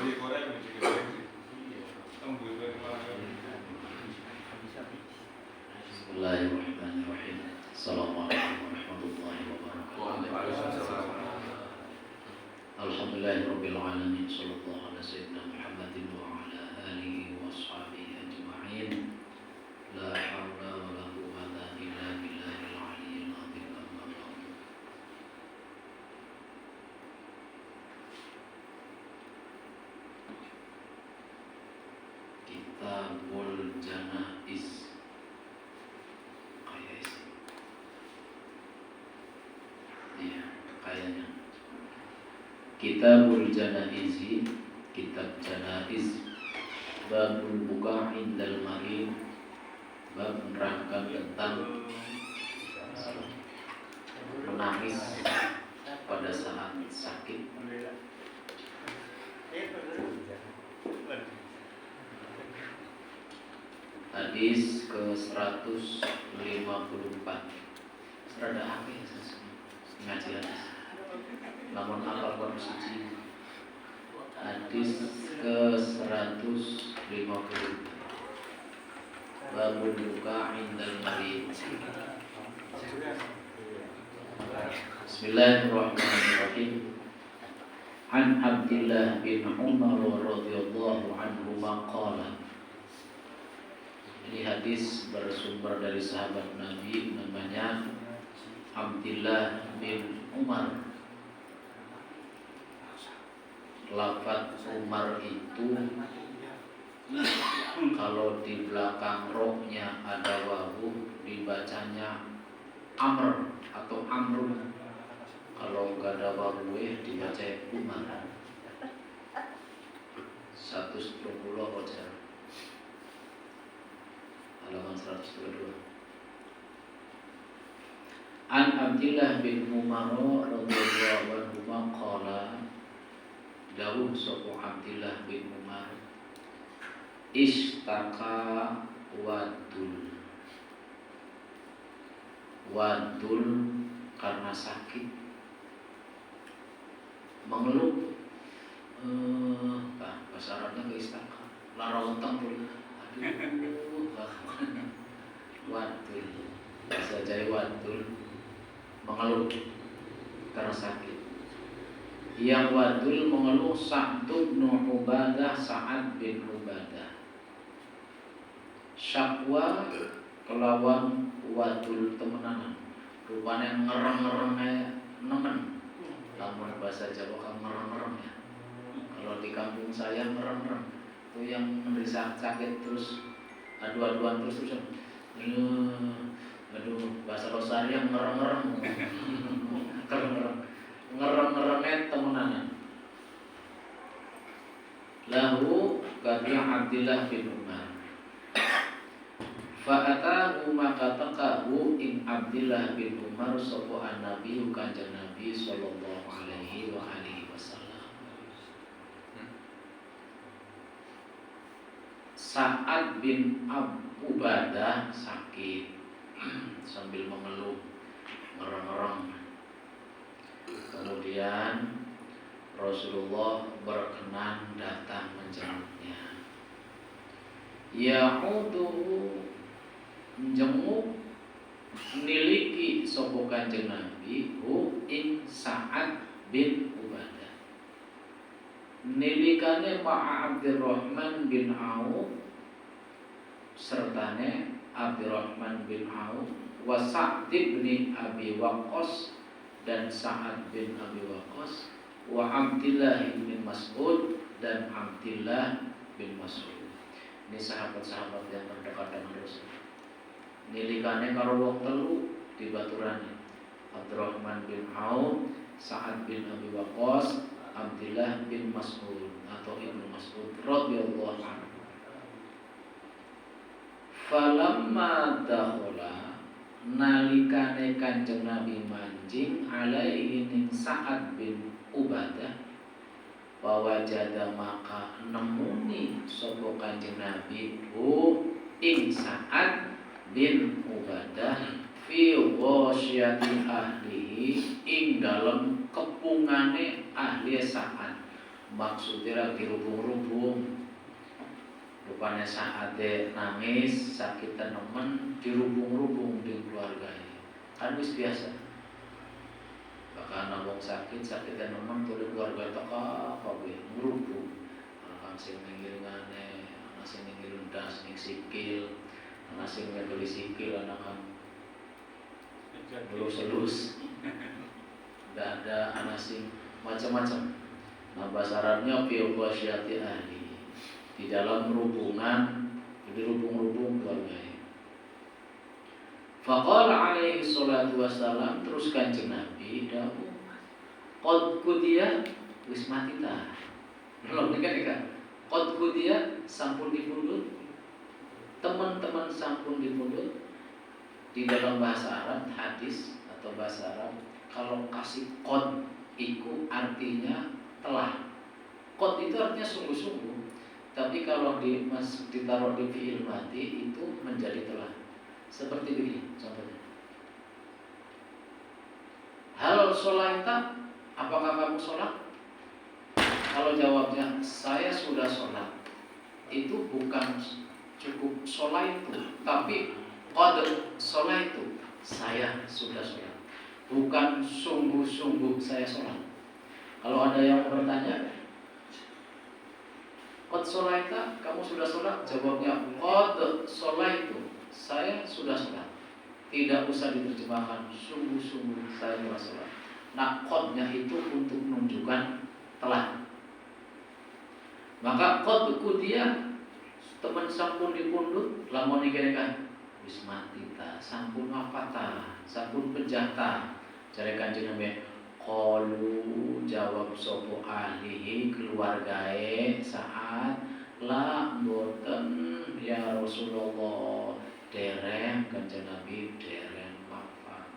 Bismillahirrahmanirrahim. Assalamualaikum warahmatullahi wabarakatuh. Alhamdulillahirabbil alamin. Shallallahu ala sayyidina Muhammadin wa ala alihi washabihi ajma'in. La haula wala quwwata illa billahil aliyyil azim. Amma ba'du. Kitabul Janaiz. Kitabul Janaizi, kitab Janaiz, babul buka indal marid, bab menerangkan tentang menangis pada saat sakit. Hadis ke-154. Serada apa ya ngaji hadis? Namun apa pun suci. Hadis ke-150. Babul buka indal marid. Bismillahirrahmanirrahim. An Abdullah bin Umar radhiyallahu anhuma qala. Ini hadis bersumber dari sahabat Nabi namanya Abdullah bin Umar. Lafaz Umar itu kalau di belakang rohnya ada wawu dibacanya Amr atau Amrun. Kalau enggak ada wawu dibaca Umar. 110 baca. Halaman 122. An Abdullah bin Umar radhiyallahu anhu qala dawuh sapa Abdullah bin Umar istaka wadul karena sakit mengeluh bahasa Arabnya ke istaka lara untang pun wadul bahasa Jawa wadul mengeluh karena sakit. Yang wadul mengeluh Sa'd bin Ubadah, Sa'ad bin Ubadah. Syakwa kelawan wadul temenanan. Rupanya ngereng-ngerengnya nemen. Lamun bahasa Jawa kan ngereng-ngereng ya. Kalau di kampung saya ngereng-ngereng. Itu yang menderita sakit terus adu-aduan terus. Aduh, bahasa Rosaria ngereng-ngereng. Ngereng-ngerengnya temenanan. Lahu kata Abdullah bin Umar. Fa'atahu maka taqahu in Abdullah bin Umar sapa an-nabi kanjeng Nabi sallallahu alaihi wa alihi wasallam. Sa'ad bin Ubadah sakit sambil mengeluh ngereng-ngereng. Kemudian Rasulullah berkenan datang menjenguknya. Ya'uduhu menjenguk niliki sapa kanjeng Nabi hu ing Sa'ad bin Ubadah. Nilikane Ma'a Abdurrahman bin Auf sertane Abdurrahman bin Auf wa Sa'd bin Abi Waqqas dan Sa'ad bin Abi Waqqas wa Abdullah bin Mas'ud dan Abdullah bin Mas'ud. Ini sahabat-sahabat yang terdekat dengan Rasul. Nilikane karo wong telu di baturane. Abdurrahman bin Auf, Sa'ad bin Abi Waqqas, Abdullah bin Mas'ud atau Ibnu Mas'ud radhiyallahu anhu. Falamma dakhala nalikane kanjeng Nabi mancing alaihi ning Sa'ad bin Ubadah wawajada maka nemuni sapa kanjeng Nabi ing Sa'ad bin Ubadah fi ghasyati ahlihi ing dalem kepungane ahli Sa'ad maksudnya dirubung-rubung. Rupanya saat nangis sakit tenemen dirubung-rubung di keluarganya. Kan wis biasa. Bahkan wong sakit tenemen tuh di keluarga teka kabeh ngrubung. Ana sing minggirane, ana sing minggir ndas ning sikil, ana sing ngedoli sikil, ana kan elus-elus. Ada ana sing macam-macam. Nah bahasa Arabnya fi wasyati ahli. Di dalam hubungan, dirubung-rubung keluarganya. Faqala alaihi salatu wassalam, terus Kanjeng Nabi dawuh, qad qudiya wis mati ta. Belum nikah. Qad qudiya sampun dipundhut. Teman-teman sampun dipundhut. Di dalam bahasa Arab hadis atau bahasa Arab kalau kasih qad itu artinya telah. Qad itu artinya sungguh-sungguh. Tapi kalau ditaruh di fi'il mati itu menjadi telah. Seperti ini contohnya. Hal sholaita, apakah kamu sholat? Kalau jawabnya saya sudah sholat, itu bukan cukup sholat itu, tapi qad sholat itu saya sudah sholat, bukan sungguh-sungguh saya sholat. Kalau ada yang bertanya, qad sholaita, kamu sudah sholat? Jawabnya qad sholaitu, saya sudah sholat. Tidak usah diterjemahkan sungguh-sungguh saya telah sholat. Nah qadnya itu untuk menunjukkan telah. Maka qad qudiya teman sampun dipundhut lamun iki kan wis mati ta, sampun apa ta, sampun pejah ta. Jare Kanjeng Nabi qalu jawab sapa ahlihi keluargae saat la mboten ya Rasulullah, dereng Kanjeng Nabi dereng wafat.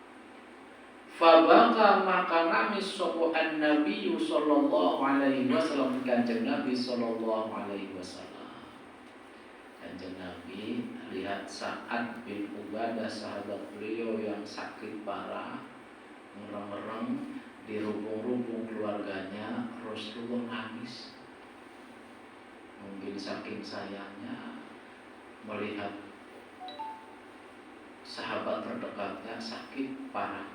Fabaka maka nangis sapa an-nabi sallallahu alaihi wasallam, Kanjeng Nabi sallallahu alaihi wasallam. Kanjeng Nabi lihat Sa'ad bin Ubadah sahabat beliau yang sakit parah, mereng-mereng, dirubung-rubung keluarganya, Rasulullah nangis. Mungkin saking sayangnya melihat sahabat terdekatnya sakit parah.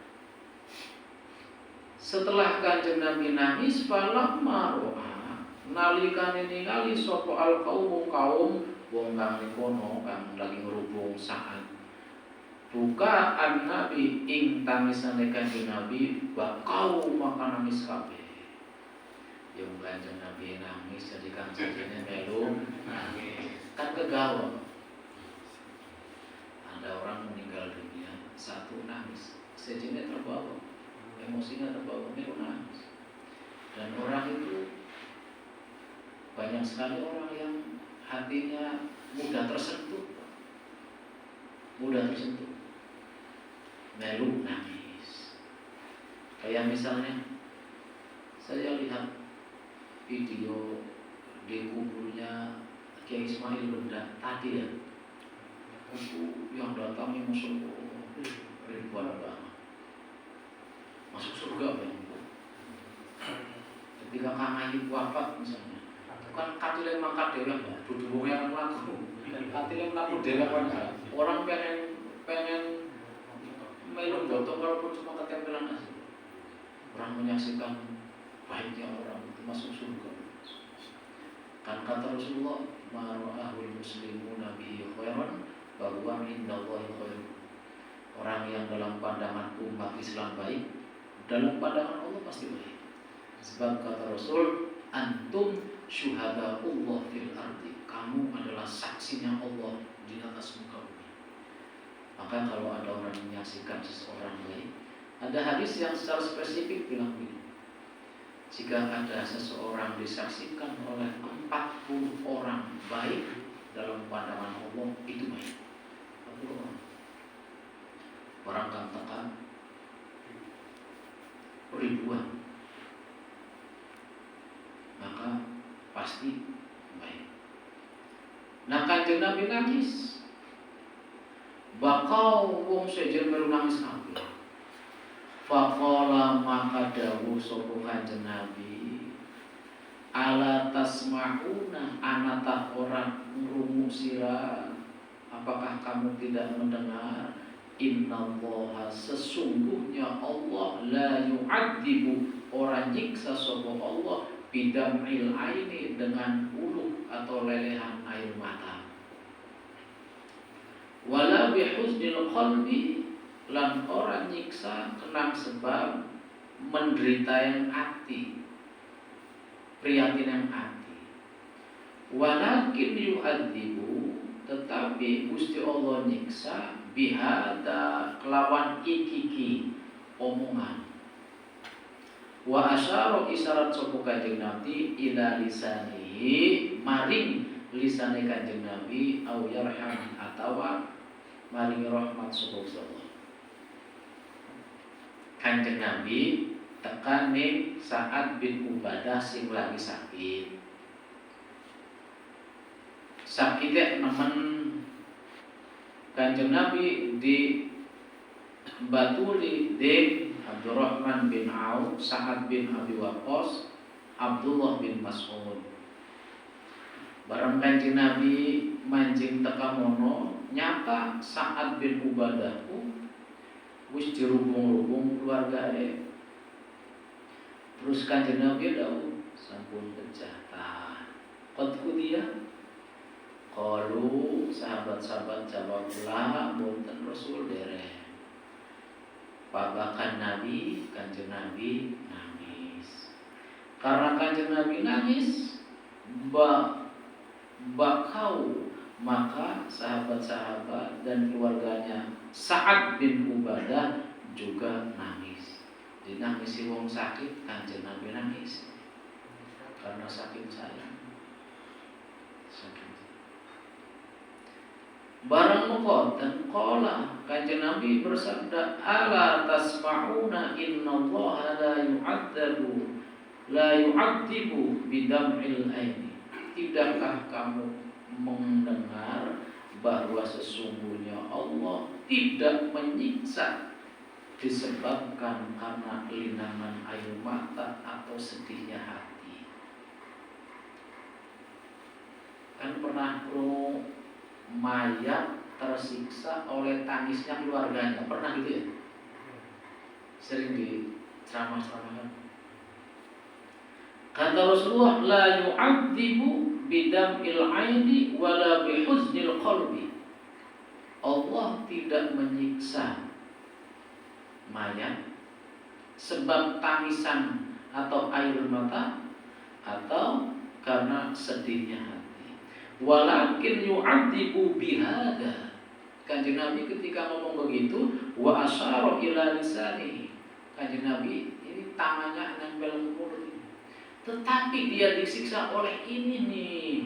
Setelah Kanjeng Nabi nangis, falamma ro'a, nalikane ningali sapa al-qaum kaum wong kang kono kang lagi ngrubung Sa'ad. Buka an-nabi ing tangisane Kanjeng Nabi, bakau maka nangis kabeh. Yang Kanjeng Nabi nangis jadi kang sajene melu nangis. Kan kegawa. Ada orang meninggal dunia, satu nangis, sajene terbawa, emosinya terbawa, melu nangis. Dan orang itu banyak sekali orang yang hatinya mudah tersentuh, melu nangis. Kayak misalnya saya lihat video di kuburnya Kiai Ismail Benda tadi ya, itu yang datang yang masuk ribuan banget, masuk surga banyak. Ketika Kang Ayub wafat misalnya, kan katile mangkat dhewe duduk yang laku. Katile mlaku dhewe kan orang pengen melu foto walaupun cuma ketempelan aja. Orang menyaksikan baiknya orang itu masuk surga. Kan kata Rasulullah, ma'ra'ahul muslimu nabihi khairan bahwa indallahi khair. Orang yang dalam pandangan umat Islam baik, dalam pandangan Allah pasti baik. Sebab kata Rasul, antum syuhada'ullah fil ardi, kamu adalah saksinya Allah di atas muka bumi. Maka kalau ada orang menyaksikan seseorang baik, ada hadis yang secara spesifik bilang begini, jika ada seseorang disaksikan oleh 40 orang baik dalam pandangan Allah, itu baik. 40 orang. Orang katakan ribuan, maka pasti baik. Nah Kanjeng Nabi nangis, bakau wong sejen melu nangis kabeh. Faqala maka dawuh sapa Kanjeng Nabi, tasma'una anata orang ngrungu sira, apakah kamu tidak mendengar? Innallaha sesungguhnya Allah la yu'adzibu orang nyiksa sapa Allah bidam'il aini dengan uluh atau lelehan air mata. Wala bihuznil qalbi lan orang nyiksa kena sebab menderita yang hati, prihatin yang hati. Walakin yu'adzibu tetapi Gusti Allah nyiksa bihada kelawan ikiki omongan. Wa asyara isyarat sapa Kanjeng Nabi ila lisanihi maring lisane Kanjeng Nabi au yarham atawa maring rahmat sapa Allah. Kanjeng Nabi tekan ning Sa'ad bin Ubadah sing lagi sakit. Sakitnya nemen Kanjeng Nabi di batuli dek Abdurrahman bin Auf, Sa'ad bin Abi Waqqas, Abdullah bin Mas'ud. Bareng Kanjeng Nabi mancing teka mono, nyata Sa'ad bin Ubadah wis dirubung-rubung keluargae. Terus Kanjeng Nabi dawuh, sampun kejahatan. Qad kudiya. Qalu sahabat-sahabat jawab la mboten Rasul dereng. Pabakan Nabi, Kanjeng Nabi nangis. Karena Kanjeng Nabi nangis, bakau maka sahabat-sahabat dan keluarganya Sa'ad bin Ubadah juga nangis. Dinangisi wong sakit, Kanjeng Nabi nangis karena sakit sayang. Sakit. Barang muqaddam qala Kanjeng Nabi bersabda ala tasma'una innallaha la yu'adzibu bidam'il aini. Tidakkah kamu mendengar bahwa sesungguhnya Allah tidak menyiksa disebabkan karena linangan air mata atau sedihnya hati. Kan pernah mayat tersiksa oleh tangisnya keluarganya, pernah gitu ya? Sering di ceramah-ceramah. Kata Rasulullah la yu'adzibu bidam'il aini wala bihuznil qalbi. Allah tidak menyiksa mayat sebab tangisan atau air mata atau karena sedihnya hati. Walakin yu'adzibu bihada. Kanjeng Nabi ketika ngomong begitu wa asyara ila lisanihi. Kanjeng Nabi ini tangannya nempel ke mulut. Tetapi dia disiksa oleh ini nih.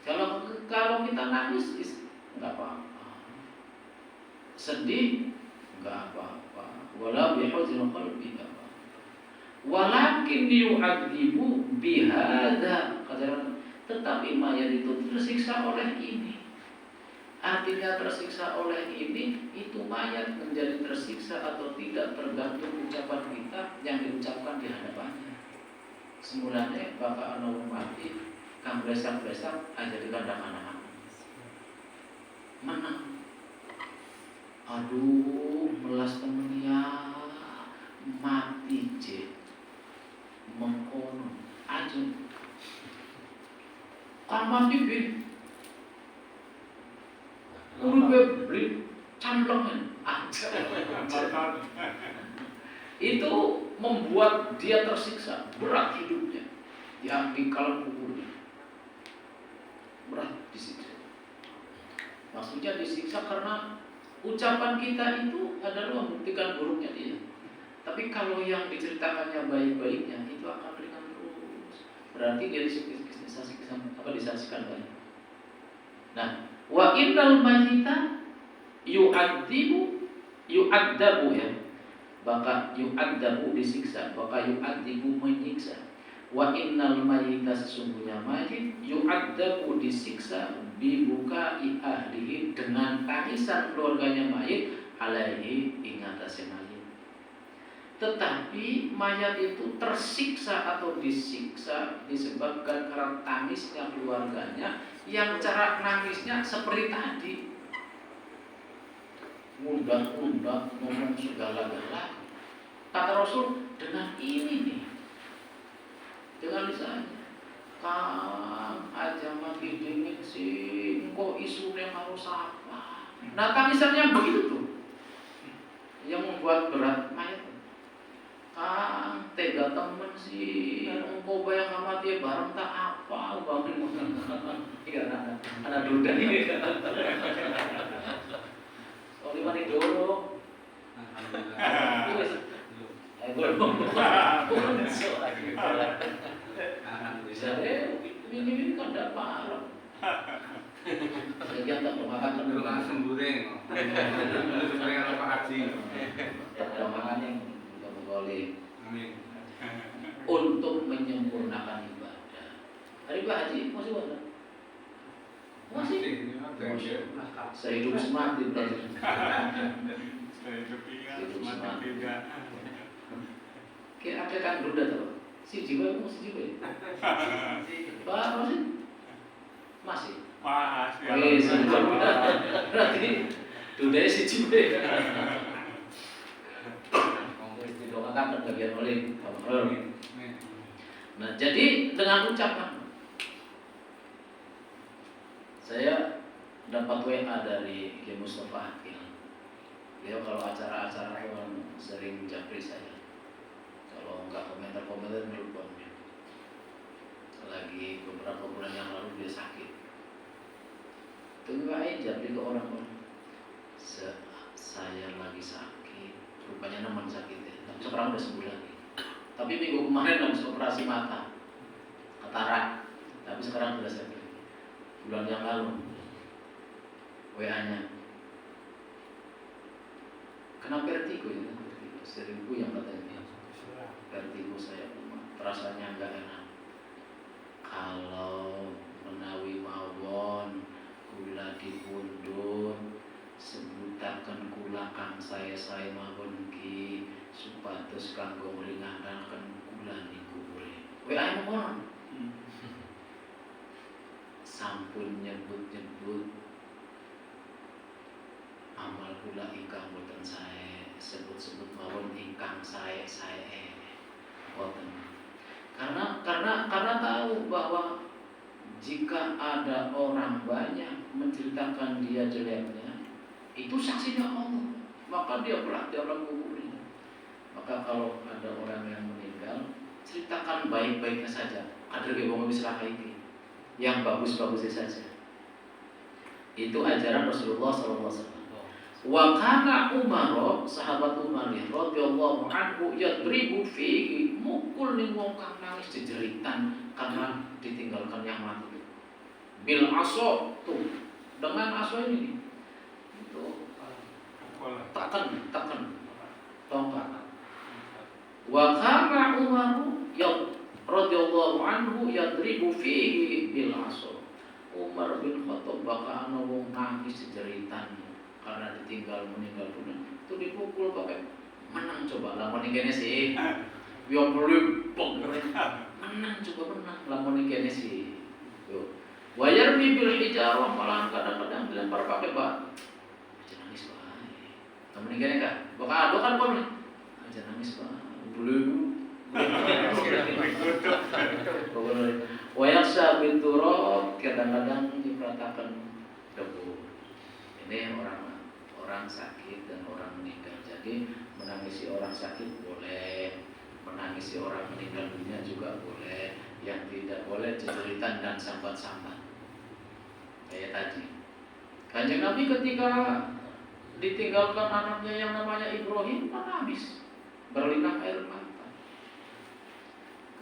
Kalau kita nangis enggak apa-apa. Sedih enggak apa-apa. Wala bihuznil qalbi enggak apa-apa. Walakin yu'adzibu bihada. Tetapi mayat itu tersiksa oleh ini. Artinya tersiksa oleh ini, itu mayat menjadi tersiksa atau tidak tergantung ucapan kita yang diucapkan di hadapannya. Semulanya Bapak Anu mati, kang besak-besak aja di kandang anak. Menang. Aduh, melas temennya mati je. Mengkono ajun kan bibit urut beli camplongan aja. Itu membuat dia tersiksa, berat hidupnya, diambil kalau kuburnya berat disiksa. Maksudnya disiksa karena ucapan kita itu adalah membuktikan buruknya dia. Tapi kalau yang diceritakannya baik-baiknya itu akan ringan terus. Berarti dia disaksikan baik. Nah, wa innal mayyita yu'adzabu ya. Maka yu'adzabu disiksa, maka yu'adzibu menyiksa. Wa innal mayyita sesungguhnya mayit yu'adzabu disiksa bibukai ahlihi dengan tangisan keluarganya mayit alaihi ingatasi mayit. Tetapi mayat itu tersiksa atau disiksa disebabkan karena tangisnya keluarganya, yang cara nangisnya seperti tadi, mundak-mundak, ngomong segala-galanya. Kata Rasul, dengan ini nih, dengan lisannya, Kang aja makin dingin sih, kok isunya harus apa? Nah tangisannya begitu tuh, yang membuat berat mayat. Kang tega temen sih, engkau bayang sama dia bareng tak apa bangun. Iya anak duda ini. Oli mani dorong. Belum so lagi. Bisa ini kan tidak parah. Saya tak makan Lu langsung goreng. Lu goreng apa Pak Haji? Tak makan yang boleh. Amin. Untuk menyempurnakan ibadah. Hari Pak Haji masih ada? Masih? Saya hidup semati berarti. Saya hidup semati tidak. Kayak ada kan duda tuh. Si jiwa itu si jiwa. Pak masih? Masih. Berarti dudanya si jiwa. Didoakan bagian oleh Allah. Nah, jadi dengan ucapan saya dapat WA dari Kiai Mustafa Akil. Dia kalau acara-acara hewan sering japri saya. Kalau enggak komentar-komentar nelfon. Lagi beberapa bulan yang lalu dia sakit. Tunggu aja japri ke orang-orang. Saya lagi sakit. Rupanya namanya sakit ya. Sekarang udah sebulan nih. Tapi minggu kemarin habis operasi mata, katarak. Tapi sekarang sudah sakit. Bulan yang lalu, WA-nya. Kena vertigo ya, seribu yang katanya. Vertigo saya rasanya enggak enak. Kalau menawi mawon, kula dipundhut, sebutaken kula kang saya mawon ki supados kanggo ngringanaken kula niku urip. WA mohon. Sampun nyebut-nyebut amal kula ingkang boten sae, sebut-sebut mawon ingkang sae boten. Karena tahu bahwa jika ada orang banyak menceritakan dia jeleknya, itu saksinya Allah, maka dia berarti orang kuburnya. Maka kalau ada orang yang meninggal, ceritakan baik-baiknya saja. Kader wong wis ini, yang bagus-bagusnya saja. Itu ajaran Rasulullah SAW. Wa kana Umar, sahabat Umar radhiyallahu anhu yadribu fihi, mukul ning wong kang nangis jejeritan karena ditinggalkan yang mati. Bil aso tuh, dengan aso ini itu tekan tongkat. Wa kana Umar radhiyallahu anhu yadribu fihi bil aso. Umar bin Khattab bakal ana wong nangis jejeritan karena meninggal dunia, itu dipukul pakai menang coba lamun kene sih. Yo perlu menang coba menang lamun kene sih. Yo. Wayar bil hijarah, malah kadang-kadang dilempar pakai batu. Aja nangis bae. Lamun kene kan, bakal ado kan kon. Aja nangis bae. Belum. Wayaksa binturot, kadang-kadang diperatakan debu. Ini orang sakit dan orang meninggal. Jadi menangisi orang sakit boleh, menangisi orang meninggal dunia juga boleh. Yang tidak boleh jejeritan dan sambat-sambat. Kayak tadi. Kanjeng Nabi ketika ditinggalkan anaknya yang namanya Ibrahim, menangis, berlinang air mata.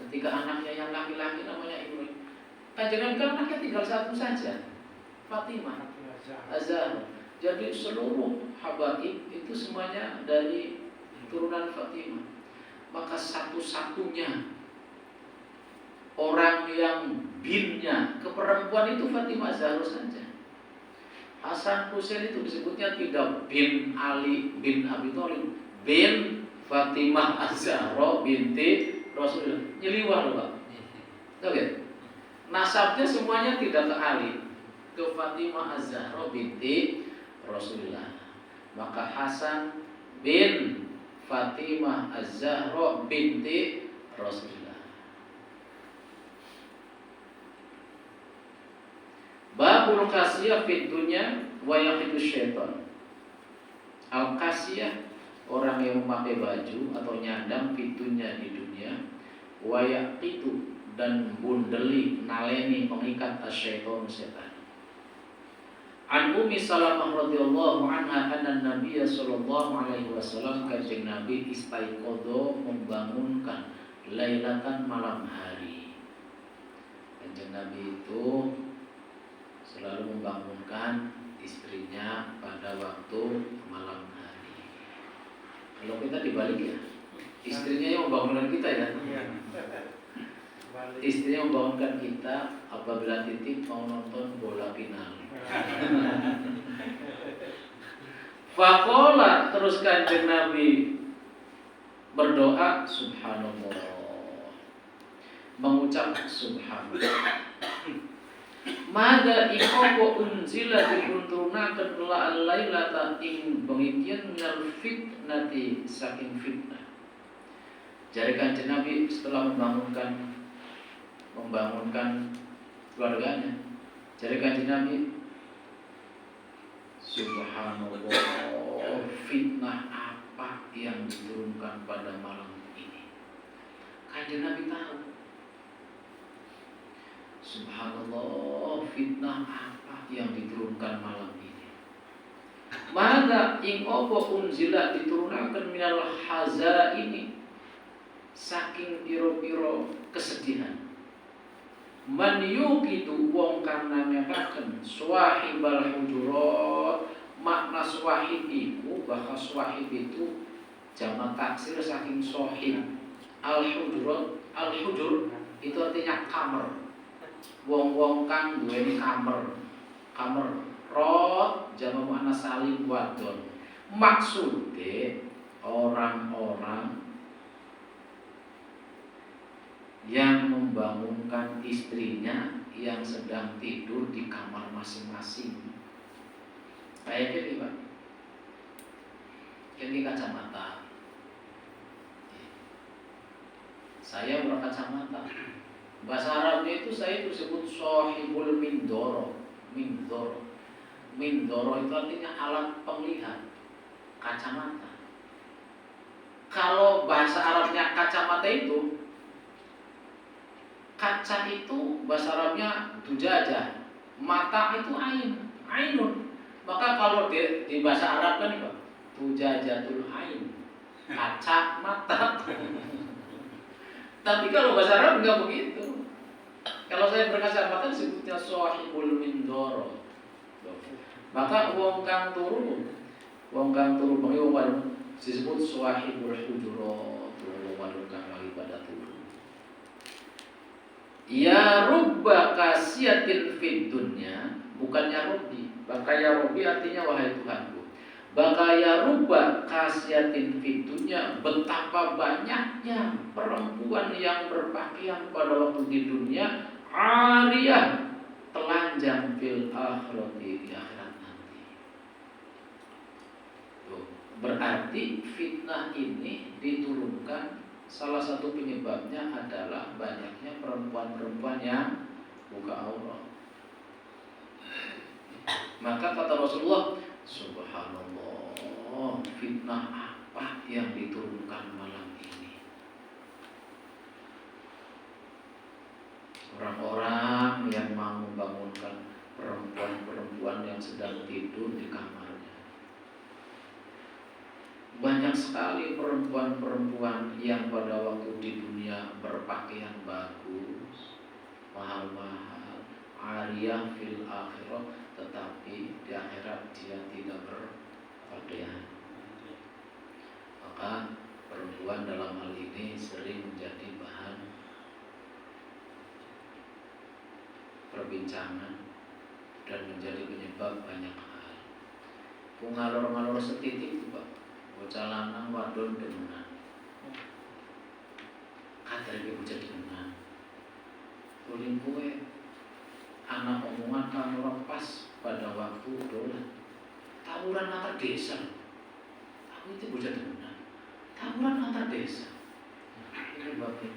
Ketika anaknya yang laki-laki namanya Ibrahim, Kanjeng Nabi kan anaknya tinggal satu saja, Fatimah Azhar. Jadi seluruh habaib itu semuanya dari turunan Fatimah. Maka satu-satunya orang yang binnya ke perempuan itu Fatimah Zahra saja. Hasan Husain itu disebutnya tidak bin Ali bin Abi Thalib, bin Fatimah Az-Zahra binti Rasulullah. Nyeliwah loh Pak. Oke. Nasabnya semuanya tidak ke Ali, ke Fatimah Az-Zahra binti Rasulullah. Maka Hasan bin Fatimah Az-Zahra binti Rasulullah. Babul kasiyah fid dunya wa yaqitu syaitan. Al kasiyah, orang yang memakai baju atau nyandang fitunya di dunia, wa yaqitu, dan bundeli naleni mengikat asyaiton setan. An Ummi Salamah radhiyallahu anha anna Nabiy sallallahu alaihi wasallam, kanjeng Nabi istaiqadha, membangunkan lailatan, malam hari. Kanjeng Nabi itu selalu membangunkan istrinya pada waktu malam hari. Kalau kita dibalik ya, istrinya yang membangunkan kita ya. Istrinya membangunkan kita apabila Titik mau nonton bola final. Faqala, terus kanjeng Nabi berdoa subhanallah, mengucap subhanallah. Mada ikopo unzila dipunturunaken lailata ing bengitian minal fitnati, saking fitnah. Jadi kanjeng Nabi setelah membangunkan keluarganya, jadi kanjeng Nabi subhanallah, fitnah apa yang diturunkan pada malam ini. Kanjeng Nabi tahu. Subhanallah, fitnah apa yang diturunkan malam ini. Maka ing opo unzila diturunkan minal haza ini, saking piro-piro kesedihan. Man yuqitu, wong kang nanyakaken swahibal hujurat. Makna swahib iku, bahasa swahib itu jamak taksir saking sohib. Al hujur itu artinya kamar. Wong-wong kang duweni kamar. Rot jamak makna salim wadon. Maksude orang-orang yang membangunkan istrinya yang sedang tidur di kamar masing-masing. Kayak gini Pak, ini kacamata. Saya berkacamata. Bahasa Arabnya itu saya disebut sohibul mindoro. Mindoro itu artinya alat penglihat, kacamata. Kalau bahasa Arabnya kacamata itu, kaca itu bahasa Arabnya dujajah, mata itu ainun. Maka kalau di bahasa Arab kan Pak, dujajatul ain, kaca mata. Tapi kalau bahasa Arab enggak begitu. Kalau saya berkacamata disebutnya sohibul mindoro. Maka wong kang turu bengi wong wadon disebut sohibul hujurat, wong wadon kang lagi pada turu. Ya rubba kasiyatin fid dunya, bukannya Robbi. Baka ya Robbi artinya wahai Tuhanku. Baka ya rubba kasiyatin fid dunya, betapa banyaknya perempuan yang berpakaian pada waktu di dunia, ariyah, telanjang fil akhirati, di akhirat nanti. Berarti fitnah ini diturunkan, salah satu penyebabnya adalah banyaknya perempuan-perempuan yang buka aurat. Maka kata Rasulullah, subhanallah, fitnah apa yang diturunkan malam ini. Orang-orang yang mau membangunkan perempuan-perempuan yang sedang tidur di kamarnya. Banyak sekali perempuan-perempuan yang pada waktu di dunia berpakaian bagus, mahal-mahal, ariyah fil akhirah, tetapi di akhirat dia tidak berpakaian. Maka perempuan dalam hal ini sering menjadi bahan perbincangan dan menjadi penyebab banyak hal. Ngalor-ngalor setitik itu Pak, bocah lanang wadon demenan. dari bocah tenan. Uling kowe anak omongan kamu orang pas pada waktu dolan. Tawuran antar desa. Aku itu bocah tenan. Tawuran antar desa. Ini babnya.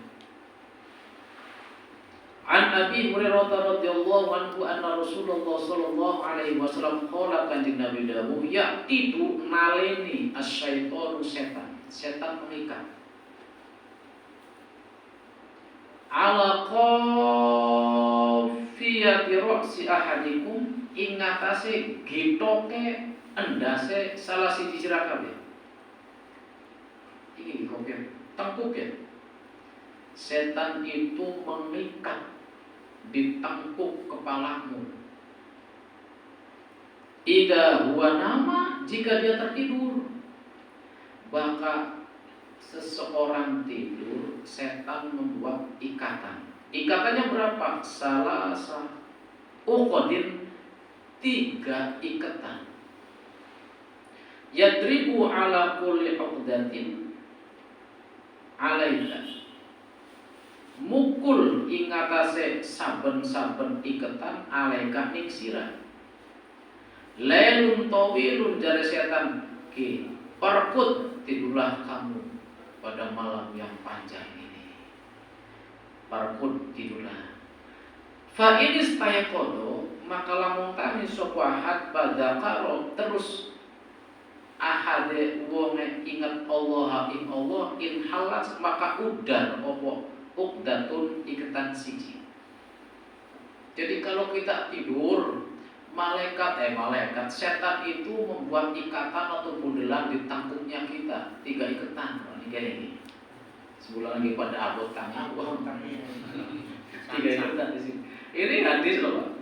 An Abi Hurairah radhiyallahu anhu anna Rasulullah sallallahu alaihi wasallam qala kanjeng Nabi dawuh ya itu naleni asyaitonu setan mengikat ala qafiyati ra'si ahadikum ing ngatasé gitoke endase salah siji sira kabeh iki kopian tengkuk ya setan itu mengikat di tengkuk kepalamu. Ida huwa nama jika dia tertidur. Maka seseorang tidur, setan membuat ikatan. Ikatannya berapa? Salasa uqadin 3 ikatan. Yadribu ala kulli uqdatin alaika. Mukul ingatase saben-saben iketan alaika ning sirah. Lailun tawilun jare setan ki perkut tidurlah kamu pada malam yang panjang ini. Perkut tidurlah. Fa inis tayaqodo maka lamun tani sapa ahad pada karo terus ahade wonge ingat Allah ing Allah in halas maka udan opo uqdatun ikatan siji. Jadi kalau kita tidur, malaikat setan itu membuat ikatan atau bundelan di tangkuknya kita, 3 ikatan. Ini kayak ini. Sebulan lagi pada abot tangan, wah, 3 ikatan di sini. Ini hadis loh, Pak.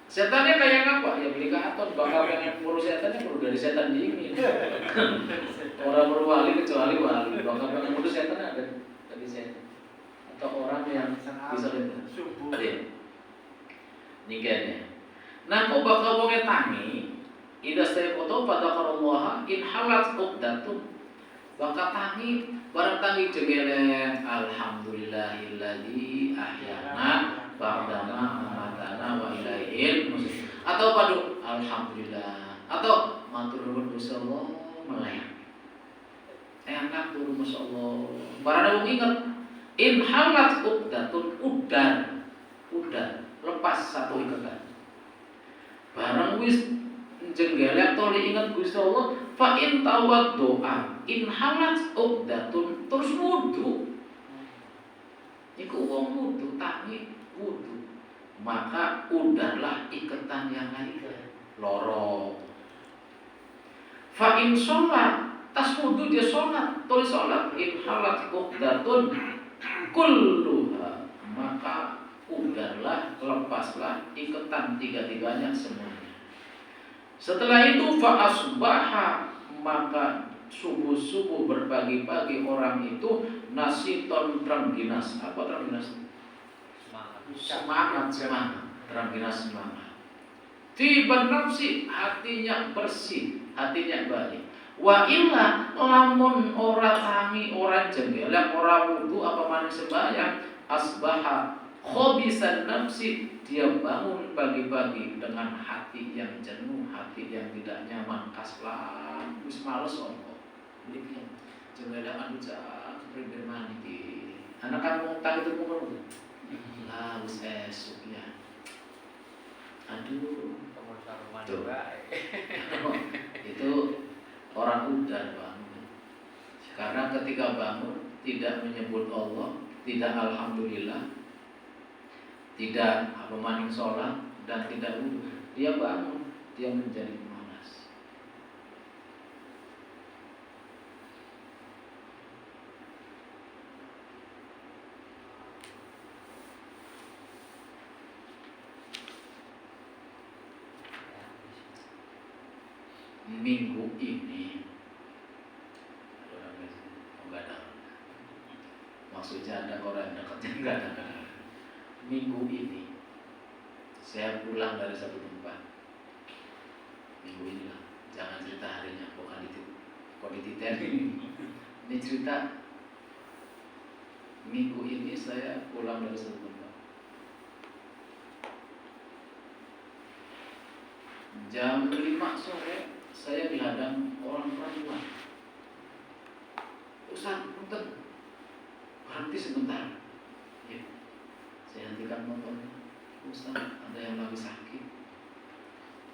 Setannya kayak apa? Ya beli katon, bakal yang ngurus setannya perlu dari setan ini. Orang berwali kecuali wali, bakal yang ngurus setannya ada dari setan. Atau orang yang bisa subuh. Ini kayaknya. Nah, kok bakal wonge tangi? Ida saya foto pada Allah in halat uqdatun. Bakal tangi, barang tangi jengelen alhamdulillahilladzi ahyana ba'dama amatana wa ilaihil nusur. Atau padu alhamdulillah. Atau matur nuwun Gusti Allah melayang. Enak turu masyaallah. Barang wong inget in halat uqdatun udan lepas 1 ikatan. Barang wis jenggelek to ingat Gusti Allah fa in tawaddoa in halat uqdatun terus wudu. Iku wong wudu tangi wudu. Maka udarlah ikatan yang lain loro. Fa in sholat tas wudu dia sholat, tulis sholat in halat uqdatun kulluha maka udarlah lepaslah ikatan 3-3-nya semuanya. Setelah itu fa asbaha maka subuh berpagi-pagi orang itu nasiton trangginas. Apa trangginas? Semangat trangginas semangat. Tiba nafsi hatinya bersih, hatinya baik. Wa illa lamun ora tangi, ora jenggelek, ora wudu apa maning sembahyang asbaha khobisan nafsi dia bangun pagi-pagi dengan hati yang jenuh, hati yang tidak nyaman, kaslan, wis males opo. Iki jenggelek anu cak seperti mani iki. Anak kamu tak itu umur. Lah wis esuk ya. Aduh, tuh. Itu orang udan bangun. Karena ketika bangun tidak menyebut Allah, tidak alhamdulillah, tidak maning sholat dan tidak wudu, dia bangun, dia menjadi pemalas. Minggu ini enggak ada. Maksudnya ada orang dekatnya enggak ada. Minggu ini saya pulang dari satu tempat. Minggu ini lah, jangan cerita harinya, kok dititen. Ini cerita Minggu ini saya pulang dari satu tempat. Jam 5 sore saya dihadang orang perempuan. Ustaz, punten, berhenti sebentar. Ya, saya hentikan motornya. Ustaz, ada yang lagi sakit,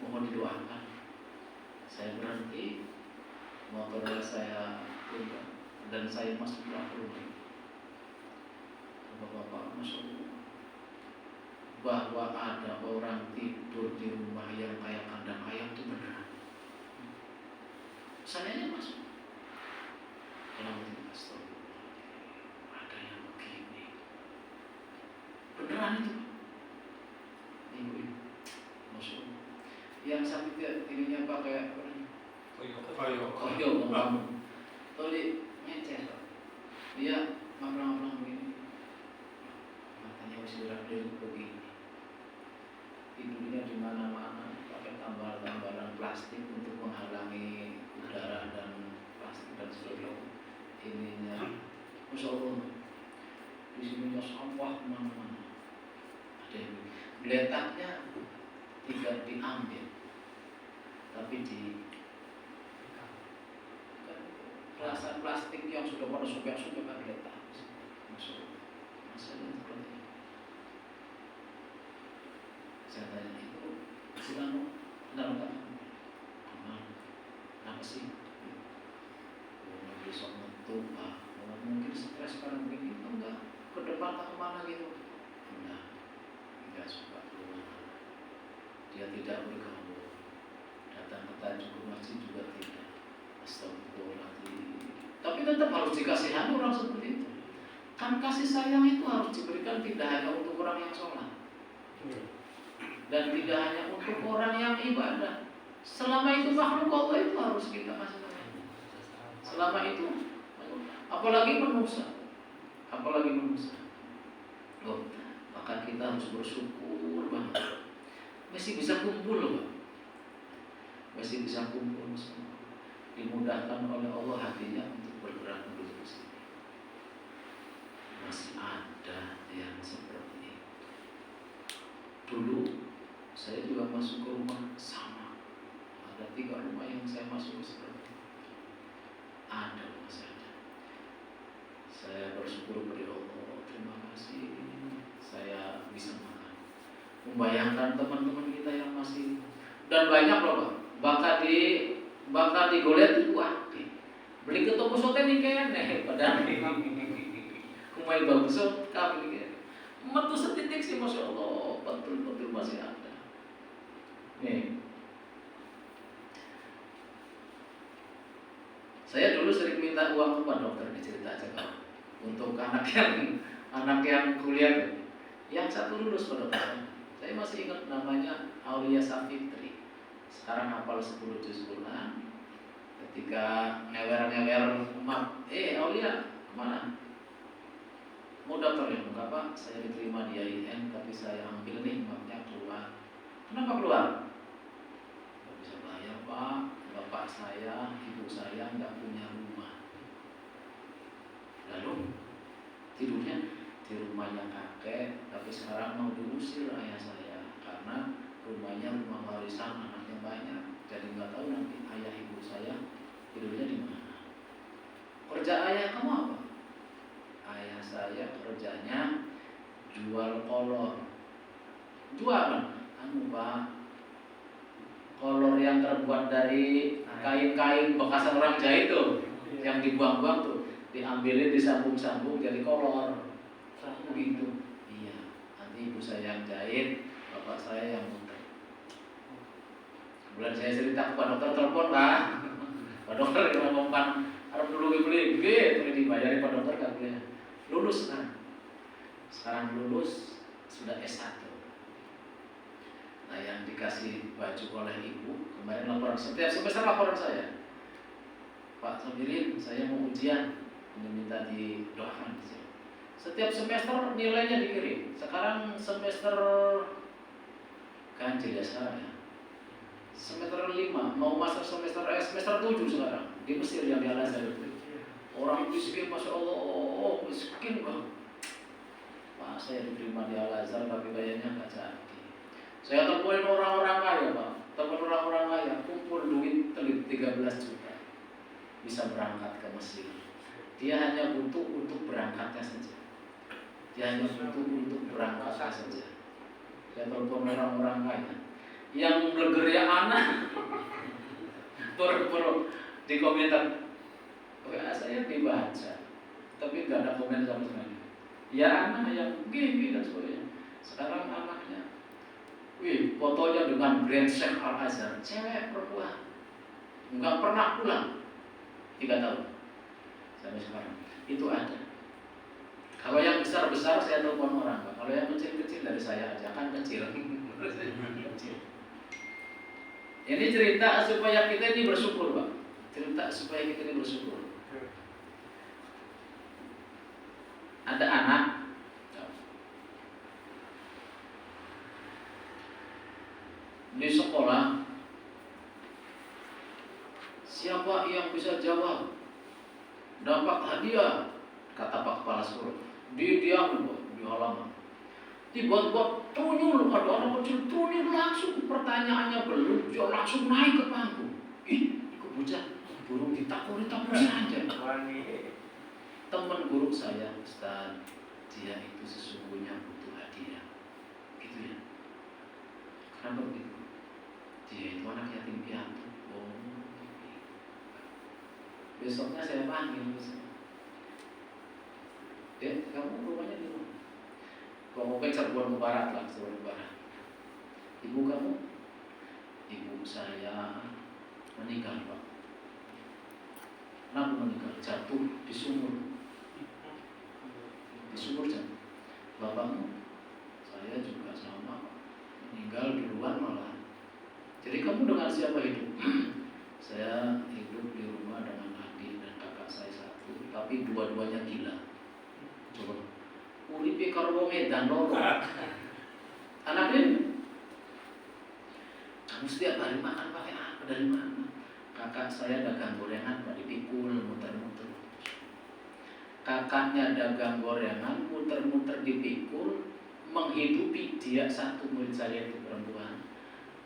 mohon didoakan. Saya berhenti, motor saya turun dan saya masuk ke rumah. Bapak-bapak, Masya Allah, bahwa ada orang tidur di rumah yang kayak kandang ayam itu beneran. Saya masuk. Kalau ada yang begini, beneran itu, ibu, Masya Allah. Yang sakit ininya pakai apa? Koyo kamu. Toli nyecer. Dia ngaplang-ngaplang begini. Matanya masih berat-berat begini. Tidurnya di mana-mana pakai tambalan-tambalan plastik untuk menghalangi udara dan plastik dan sebagainya. Ininya, Masya Allah, di sini sampah kemana-mana. Ada yang geletaknya tidak diambil, tapi di belasan plastik yang sudah pada sobek-sobek kan geletak. Masya Allah, masalah seperti ini. Saya tanya itu, silakan, benar tak? Kenapa sih? Besok ngetuk, mungkin stres sekarang begini, enggak, ke depan tak kemana gitu. Enggak suka keluar. Dia tidak bergaul, datang ke tajuk masjid juga tidak. Astagfirullahaladzim. Tapi tetap harus dikasihani orang seperti itu. Kan kasih sayang itu harus diberikan tidak hanya untuk orang yang sholat dan tidak hanya untuk orang yang ibadah. Selama itu makhluk Allah itu harus kita kasih sayang. Selama itu, apalagi manusia. Oh, maka kita harus bersyukur banget. Masih bisa kumpul loh, Pak. Masih bisa kumpul semua. Dimudahkan oleh Allah hatinya untuk bergerak menuju ke sini. Masih ada yang seperti itu. Dulu saya juga masuk ke rumah sama. Ada 3 rumah yang saya masuk seperti itu. Ada masalah. Saya bersyukur kepada Allah. Terima kasih. Saya bisa makan. Membayangkan teman-teman kita yang masih, dan banyak loh, Pak. Bakal digolet itu aktif. Beli ke toko sote nih kayaknya. Padahal kumai bagus kami nih. Metu setitik sih, Masya Allah. Betul-betul masih ada. Nih. Saya dulu sering minta uang ke Pak Dokter, cerita aja kalau untuk anak yang kuliah, yang satu lulus Pak Dokter. Saya masih ingat namanya Aulia Safitri. Sekarang hafal 10 juz Quran. Ketika ngewer emak, Aulia kemana? Mau daftar ya? Enggak Pak, saya diterima di IAIN, tapi saya ambil nih emaknya keluar. Kenapa keluar? Gak bisa bayar Pak. Bapak saya, ibu saya nggak punya rumah. Lalu tidurnya di rumahnya kakek, tapi sekarang mau diusir ayah saya karena rumahnya rumah warisan, anaknya banyak. Jadi nggak tahu nanti ayah ibu saya tidurnya di mana. Kerja ayah kamu apa? Ayah saya kerjanya jual kolor. Jualan? Pak, kolor yang terbuat dari kain-kain bekasan orang jahit tuh, yang dibuang-buang tuh, diambilin disambung-sambung jadi kolor. Begitu. Iya. Nanti ibu saya yang jahit, bapak saya yang muter. Kemudian saya cerita ke Pak Dokter, telepon Pak. Pak Dokter yang ngomong harus dulu beli, gitu dibayari Pak Dokter nggak boleh. Lulus kan? Sekarang lulus sudah S1. Nah, yang dikasih baju oleh ibu kemarin laporan, setiap semester laporan saya, Pak Sobirin, saya mau ujian, minta didoakan. Setiap semester nilainya dikirim. Sekarang semester ganjil ya sekarang ya. Semester 5 mau masuk semester 7 sekarang di Mesir yang di Al-Azhar. Orang miskin, Masya Allah, miskin Bang. saya diterima di Al-Azhar tapi kayaknya nggak jadi. Saya teleponin orang-orang kaya Pak, telepon orang-orang kaya, kumpul duit 13 juta, bisa berangkat ke Mesir. Dia hanya butuh untuk berangkatnya saja. Dia hanya butuh untuk berangkatnya saja. Saya telepon orang-orang kaya, yang blegernya anak, baru di komentar, WA saya dibaca, tapi nggak ada komen sama sekali. Ya anak yang gini dan sebagainya. Sekarang anaknya, wih, fotonya dengan Grand Sheikh Al-Azhar, cewek perempuan, nggak pernah pulang 3 tahun sampai sekarang. Itu ada. Kalau yang besar-besar saya telepon orang, Pak. Kalau yang kecil-kecil dari saya aja, kan kecil. Kecil. Ini cerita supaya kita ini bersyukur, Pak. Cerita supaya kita ini bersyukur. Ada anak di sekolah, siapa yang bisa jawab dapat hadiah, kata Pak Kepala Sekolah. Diam di halaman. Tiba-tiba trunyul, ada anak kecil trunyul langsung, pertanyaannya belum, dia langsung naik ke panggung. Ih, kok bocah burung ditakuri aja. Teman guru saya, Ustaz, dia itu sesungguhnya butuh hadiah. Gitu ya. Kenapa begitu? Dia itu anak yatim piatu. Oh. Besoknya saya panggil. Kamu rumahnya di mana? Kamu ke Cirebon ke barat lah, Cirebon ke barat. Ibu kamu? Ibu saya meninggal, Pak. Kenapa meninggal? Jatuh di sumur. Di sumur jatuh. Bapakmu? Saya juga sama, Pak. Meninggal duluan malah. Jadi kamu dengan siapa hidup? Saya hidup di rumah dengan adik dan kakak saya satu, tapi dua-duanya gila. Coba. Uripe karo wong edan loro. Anaknya, kamu setiap hari makan pakai apa, dari mana? Kakak saya dagang gorengan, Pak, dipikul, muter-muter. Kakaknya dagang gorengan, muter-muter dipikul, menghidupi dia satu murid saya itu perempuan,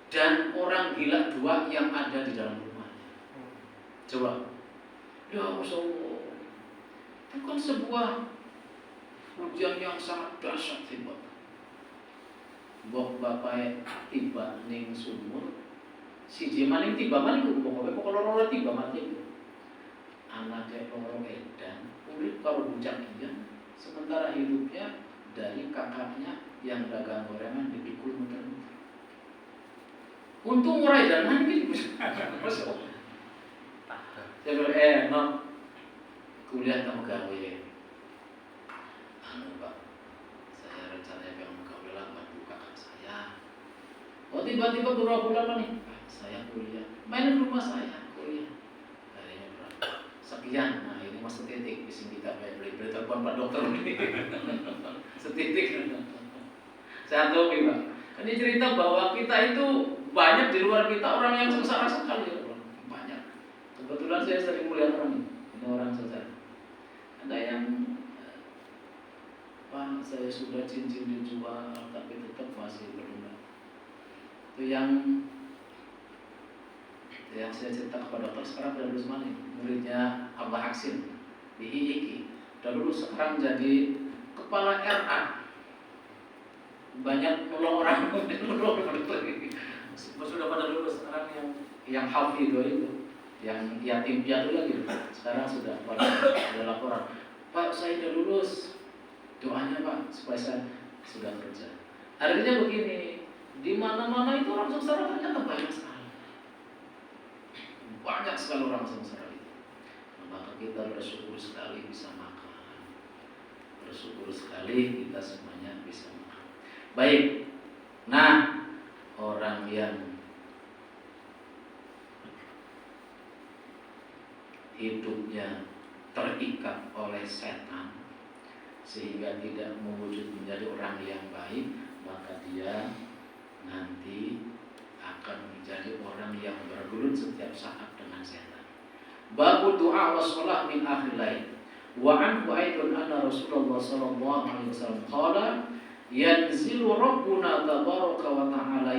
dan orang gila 2 yang ada di dalam rumahnya. Coba, ya Allah, itu kan sebuah ujian yang sangat dahsyat tiba. Bapak tiba ning sumur, si maning tiba maning pokoknya loro tiba mati. Anaknya loro edan, urip karo bujak dia, sementara hidupnya dari kakaknya yang dagang gorengan dipikul muter-muter. Untung ora edan iki. Masuk. Saya no, kuliah kamu gawe. Pak, saya rencananya pengen gawe lah bantu kakak saya. Oh tiba-tiba beberapa bulan nih, saya kuliah, main di rumah saya kuliah. Kayaknya berapa? Sekian. Nah ini mas setitik, di sini kita beli telepon Pak Dokter nih. Setitik. Saya tahu Pak. Ini cerita bahwa kita itu banyak di luar kita orang yang sengsara sekali, banyak. Kebetulan saya sering melihat orang ini orang sengsara. Ada yang Pak, saya sudah cincin dijual, tapi tetap masih berubah. Itu yang saya cerita kepada dokter sekarang sudah lulus mana? Muridnya Abah Haksin di IIKI. Sudah lulus sekarang jadi kepala RA. Banyak nolong orang, sudah pada lulus sekarang yang hafidh itu, yang yatim piatu lagi. Sekarang sudah ada laporan. Pak, saya sudah lulus. Doanya Pak supaya saya sudah kerja. Artinya begini, di mana-mana itu orang sengsara ternyata banyak sekali. Banyak sekali orang sengsara itu. Maka kita bersyukur sekali bisa makan. Bersyukur sekali kita semuanya bisa makan. Baik. Nah, orang yang hidupnya terikat oleh setan sehingga tidak mewujud menjadi orang yang baik, maka dia nanti akan menjadi orang yang bergelut setiap saat dengan setan. Babu doa wa shalah min akhir lail. Wa anhu aidun anna Rasulullah sallallahu alaihi wasallam qala yanzilu rabbuna tabaraka wa ta'ala